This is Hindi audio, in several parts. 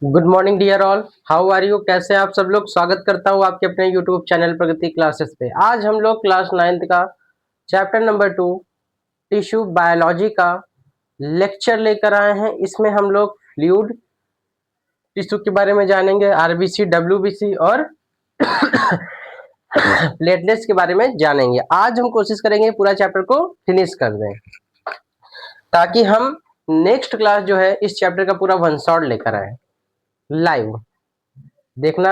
Good morning dear all. How are you? कैसे आप सब लोग? स्वागत करता हूँ आपके अपने यूट्यूब चैनल प्रगति क्लासेस पे। आज हम लोग क्लास 9th का चैप्टर नंबर 2 टिश्यू बायोलॉजी का लेक्चर लेकर आए हैं। इसमें हम लोग फ्लूइड टिश्यू के बारे में जानेंगे, आरबीसी, डब्ल्यूबीसी और प्लेटलेट्स के बारे में जानेंगे। आज हम कोशिश करेंगे पूरा चैप्टर को फिनिश कर दें, ताकि हम नेक्स्ट क्लास जो है इस चैप्टर का पूरा वन शॉट लेकर आए लाइव। देखना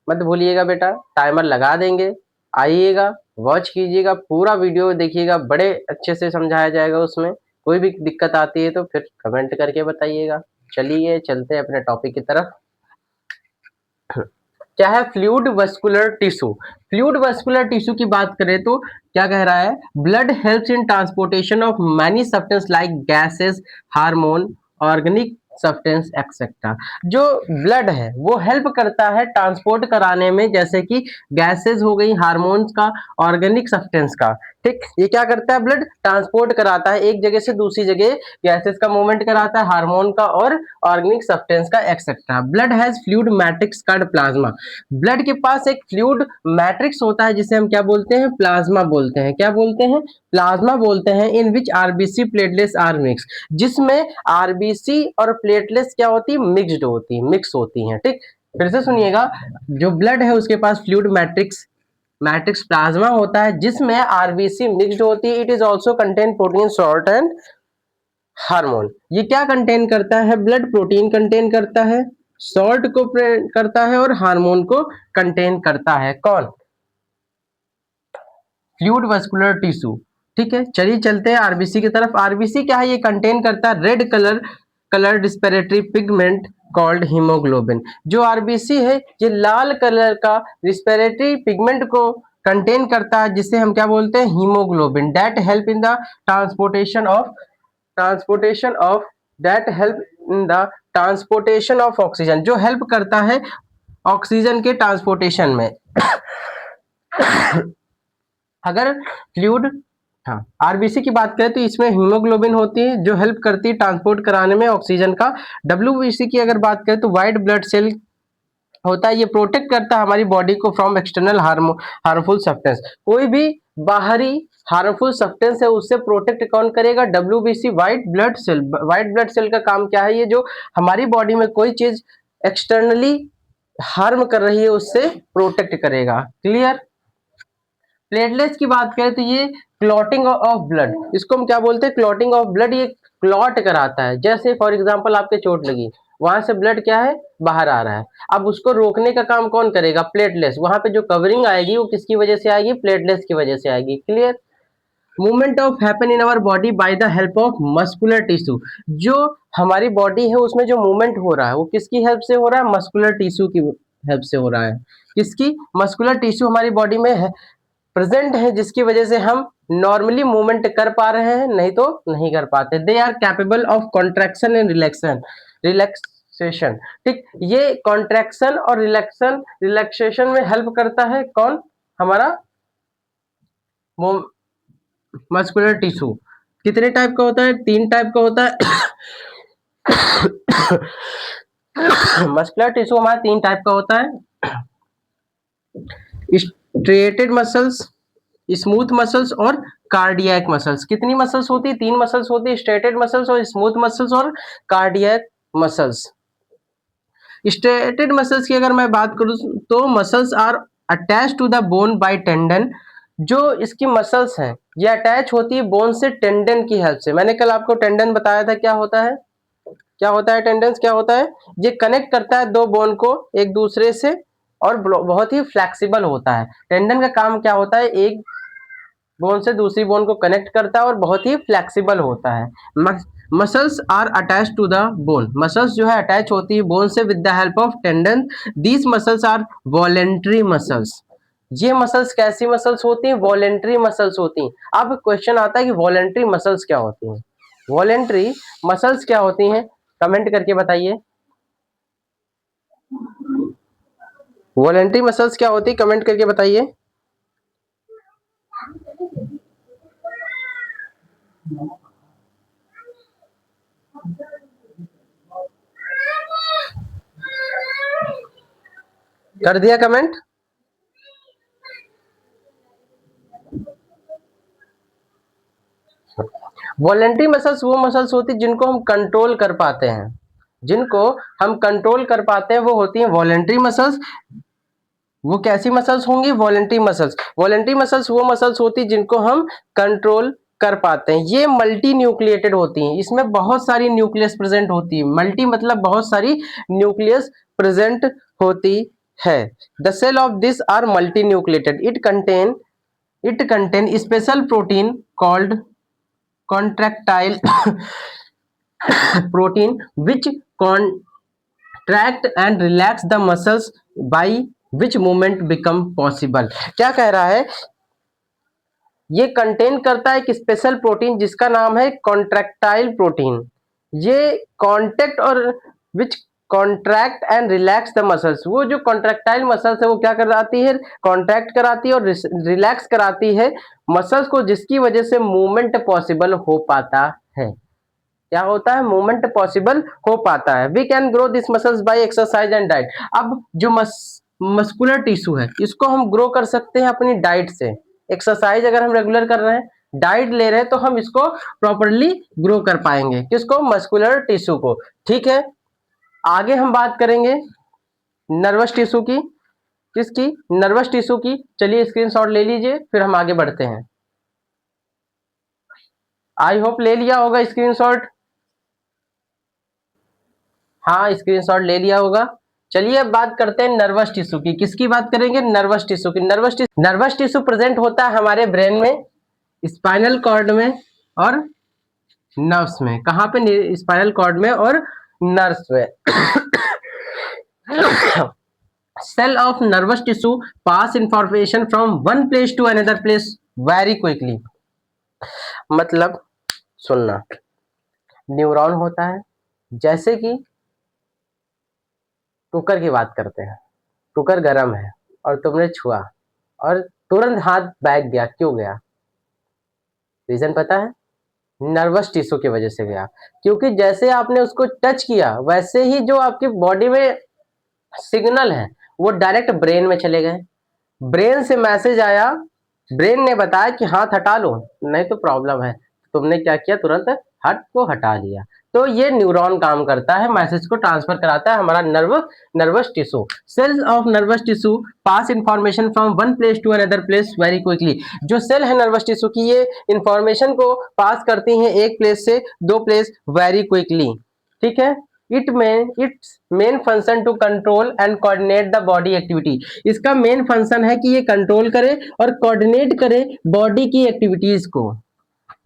मत भूलिएगा बेटा, टाइमर लगा देंगे, आइएगा, वॉच कीजिएगा, पूरा वीडियो देखिएगा, बड़े अच्छे से समझाया जाएगा। उसमें कोई भी दिक्कत आती है तो फिर कमेंट करके बताइएगा। चलिए चलते हैं अपने टॉपिक की तरफ। क्या है fluid vascular tissue? Fluid vascular tissue की बात करें तो क्या कह रहा है? Blood helps in transportation of many substance like gases, hormone, organic substance etcetera. जो ब्लड है वो हेल्प करता है ट्रांसपोर्ट कराने में, जैसे कि गैसेस हो गई, हार्मोन्स का, ऑर्गेनिक सब्सटेंस का। ठीक, ये क्या करता है? ब्लड ट्रांसपोर्ट कराता है एक जगह से दूसरी जगह, गैसेस का मूवमेंट कराता है, हार्मोन का और ऑर्गेनिक सब्सटेंस का etcetera. Blood has fluid matrix called plasma. Blood के पास एक फ्लूइड मैट्रिक्स होता है जिसे हम क्या बोलते हैं? प्लाज्मा बोलते हैं। क्या बोलते हैं? प्लाज्मा बोलते हैं। इन विच आरबीसी प्लेटलेट्स आर मिक्स, जिसमें आरबीसी और प्लेटलेट्स क्या होती है? मिक्स्ड होती है, मिक्स होती हैं। ठीक, फिर से सुनिएगा। जो ब्लड है उसके पास फ्लूइड मैट्रिक्स प्लाज्मा होता है, जिसमें आरबीसी मिक्स्ड होती है। It is also contain protein, salt and hormone. ये क्या कंटेन करता है? ब्लड प्रोटीन कंटेन करता है, सॉल्ट को करता है और हार्मोन को कंटेन करता है। कौन? Fluid vascular tissue. ठीक है, चलिए चलते हैं आरबीसी की तरफ। आरबीसी क्या है? ये कंटेन करता है red colour respiratory pigment called haemoglobin. जो आरबीसी है ये लाल कलर का रिस्पिरेटरी पिगमेंट को कंटेन करता है, जिसे हम क्या बोलते हैं? Haemoglobin. That help in the transportation of that help in the transportation of oxygen, जो हेल्प करता है ऑक्सीजन के ट्रांसपोर्टेशन में। अगर फ्लूइड, हाँ, आरबीसी की बात करें तो इसमें हीमोग्लोबिन होती है जो हेल्प करती है ट्रांसपोर्ट कराने में ऑक्सीजन का। डब्ल्यूबीसी की अगर बात करें तो व्हाइट ब्लड सेल होता है, ये प्रोटेक्ट करता है हमारी बॉडी को फ्रॉम एक्सटर्नल हार्मफुल सब्सटेंस। कोई भी बाहरी हार्मफुल सब्सटेंस है उससे प्रोटेक्ट कौन करेगा? WBC, white blood cell. White blood cell का काम क्या है? ये जो हमारी बॉडी में कोई चीज एक्सटर्नली हार्म कर रही है उससे प्रोटेक्ट करेगा। क्लियर? प्लेटलेट्स की बात करें तो ये क्लॉटिंग ऑफ ब्लड, इसको हम क्या बोलते हैं? Clotting of blood. ये क्लॉट कराता है। जैसे फॉर एग्जांपल आपके चोट लगी, वहां से ब्लड क्या है? बाहर आ रहा है। अब उसको रोकने का काम कौन करेगा? प्लेटलेट्स। वहां पे जो कवरिंग आएगी वो किसकी वजह से आएगी? प्लेटलेट्स की वजह से आएगी। Clear? Movement of happen in our body by the help of muscular tissue. जो हमारी बॉडी है उसमें जो मूवमेंट हो रहा है वो किसकी हेल्प से हो रहा है? मस्कुलर टिश्यू की हेल्प से हो रहा है। किसकी? मस्कुलर टिश्यू हमारी बॉडी में है, प्रेजेंट है, जिसकी वजह से हम नॉर्मली मूवमेंट कर पा रहे हैं, नहीं तो नहीं कर पाते। They are capable of contraction and relaxation. ठीक, ये कॉन्ट्रैक्शन और रिलैक्सेशन में हेल्प करता है। कौन? हमारा मस्कुलर टिश्यू। कितने टाइप का होता है? 3 टाइप का होता है। मस्कुलर टिश्यू हमारा 3 टाइप का होता है: स्ट्रेटेड मसल्स, स्मूथ मसल्स और कार्डियक मसल्स। कितनी मसल्स होती है? 3 मसल्स होती है, स्ट्रेटेड मसल्स और स्मूथ मसल्स और कार्डियक मसल्स। स्ट्रेटेड मसल्स की अगर मैं बात करूं तो muscles are attach to the bone by tendon. जो इसकी मसल्स हैं ये अटैच होती है बोन से टेंडन की हेल्प से। मैंने कल आपको टेंडन बताया था, क्या होता है? क्या होता है टेंडेंस? क्या होता है? ये कनेक्ट करता है 2 बोन को एक दूसरे से और बहुत ही फ्लेक्सिबल होता है। टेंडन का काम क्या होता है? एक बोन से दूसरी बोन को कनेक्ट करता है और बहुत ही फ्लेक्सिबल होता है। Muscles are attach to the bone. Muscles जो है अटैच होती है बोन से with the help of tendon. These muscles are voluntary muscles. ये मसल्स कैसी मसल्स होती हैं? वॉलेंट्री मसल्स होती हैं। अब क्वेश्चन आता है कि वॉलेंट्री मसल्स क्या होती हैं? वॉलेंट्री मसल्स क्या होती हैं? कमेंट करके बताइए। वॉलेंट्री मसल्स क्या होती है? कमेंट करके बताइए। कर दिया कमेंट। वॉलेंटरी मसल्स वो मसल्स होती है जिनको हम कंट्रोल कर पाते हैं, जिनको हम कंट्रोल कर पाते हैं वो होती हैं वॉलेंटरी मसल्स। वो कैसी मसल्स होंगी? Voluntary muscles. वॉलेंटरी मसल्स वो मसल्स होती है जिनको हम कंट्रोल कर पाते हैं। ये मल्टी न्यूक्लिएटेड होती हैं, इसमें बहुत सारी न्यूक्लियस प्रेजेंट होती है। मल्टी मतलब बहुत सारी न्यूक्लियस प्रेजेंट होती है। The cell of this are multi nucleated. It contain special protein called contractile protein which contract and relax the muscles by which movement become possible। क्या कह रहा है? ये कंटेन करता है एक स्पेशल प्रोटीन जिसका नाम है कॉन्ट्रैक्टाइल प्रोटीन। ये कॉन्टेक्ट और which contract and relax the muscles. वो जो कॉन्ट्रैक्टाइल मसल्स है वो क्या कराती है? कॉन्ट्रैक्ट कराती है और रिलैक्स कराती है मसल्स को, जिसकी वजह से मूवमेंट पॉसिबल हो पाता है। क्या होता है? मूवमेंट पॉसिबल हो पाता है। We can grow this muscles by exercise and diet. अब जो मस्कुलर टिश्यू है इसको हम ग्रो कर सकते हैं अपनी डाइट से। एक्सरसाइज अगर हम रेगुलर कर रहे हैं, डाइट ले रहे हैं, तो हम इसको प्रॉपरली ग्रो कर पाएंगे। किसको? मस्कुलर टिश्यू को। ठीक है, आगे हम बात करेंगे नर्वस टिश्यू की। किसकी? नर्वस टिश्यू की। चलिए स्क्रीनशॉट ले लीजिए, फिर हम आगे बढ़ते हैं। आई होप ले लिया होगा स्क्रीनशॉट। हाँ, स्क्रीनशॉट ले लिया होगा। चलिए अब बात करते हैं नर्वस टिश्यू की। किसकी बात करेंगे? नर्वस टिश्यू की। नर्वस टिश्यू प्रेजेंट होता है हमारे ब्रेन में, स्पाइनल कॉर्ड में और नर्व्स में। कहाँ पे? स्पाइनल कॉर्ड में और नर्व्स में। Cell of nervous tissue pass information from one place to another place very quickly. मतलब सुनना, न्यूरॉन होता है, जैसे कि कुकर की बात करते हैं। कुकर गर्म है और तुमने छुआ और तुरंत हाथ बैठ गया। क्यों गया? रीजन पता है? नर्वस टिश्यू की वजह से गया। क्योंकि जैसे आपने उसको टच किया वैसे ही जो आपकी बॉडी में सिग्नल है वो डायरेक्ट ब्रेन में चले गए। ब्रेन से मैसेज आया, ब्रेन ने बताया कि हाथ हटा लो नहीं तो प्रॉब्लम है। तुमने क्या किया? तुरंत हाथ को हटा लिया। तो ये न्यूरॉन काम करता है, मैसेज को ट्रांसफर कराता है हमारा nervous tissue. Cells of nervous tissue pass information from one place to another place very quickly. जो सेल है नर्वस टिश्यू की, ये इंफॉर्मेशन को पास करती हैं एक प्लेस से दो प्लेस वेरी क्विकली। ठीक है। It's main function to control and coordinate the body activity. इसका मेन फंक्शन है कि ये कंट्रोल करे और कोऑर्डिनेट करे बॉडी की एक्टिविटीज को।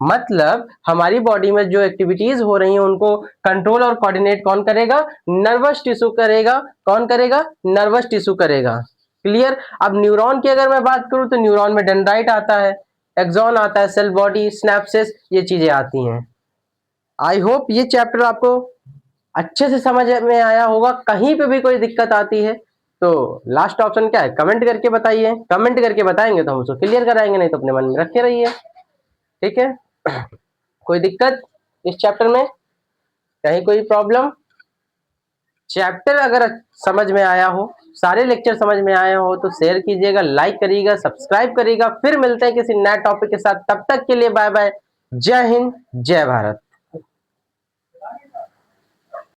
मतलब हमारी बॉडी में जो एक्टिविटीज हो रही हैं उनको कंट्रोल और कोऑर्डिनेट कौन करेगा? नर्वस टिश्यू करेगा। कौन करेगा? नर्वस टिश्यू करेगा। क्लियर? अब न्यूरॉन की अगर मैं बात करूं तो न्यूरॉन में डेंड्राइट आता है, एक्सॉन आता है, सेल बॉडी, स्नैप्सेस, ये चीजें आती हैं। आई होप ये चैप्टर आपको अच्छे से समझ में आया होगा। कहीं पे भी कोई दिक्कत आती है तो लास्ट ऑप्शन क्या है? कमेंट करके बताइए। कमेंट करके बताएंगे तो हम उसको क्लियर कराएंगे, नहीं तो अपने मन में रखे रहिए। ठीक है। कोई दिक्कत इस चैप्टर में? कहीं कोई प्रॉब्लम? चैप्टर अगर समझ में आया हो, सारे लेक्चर समझ में आए हो तो शेयर कीजिएगा, लाइक करिएगा, सब्सक्राइब करिएगा। फिर मिलते हैं किसी नए टॉपिक के साथ। तब तक के लिए बाय बाय। जय हिंद, जय भारत।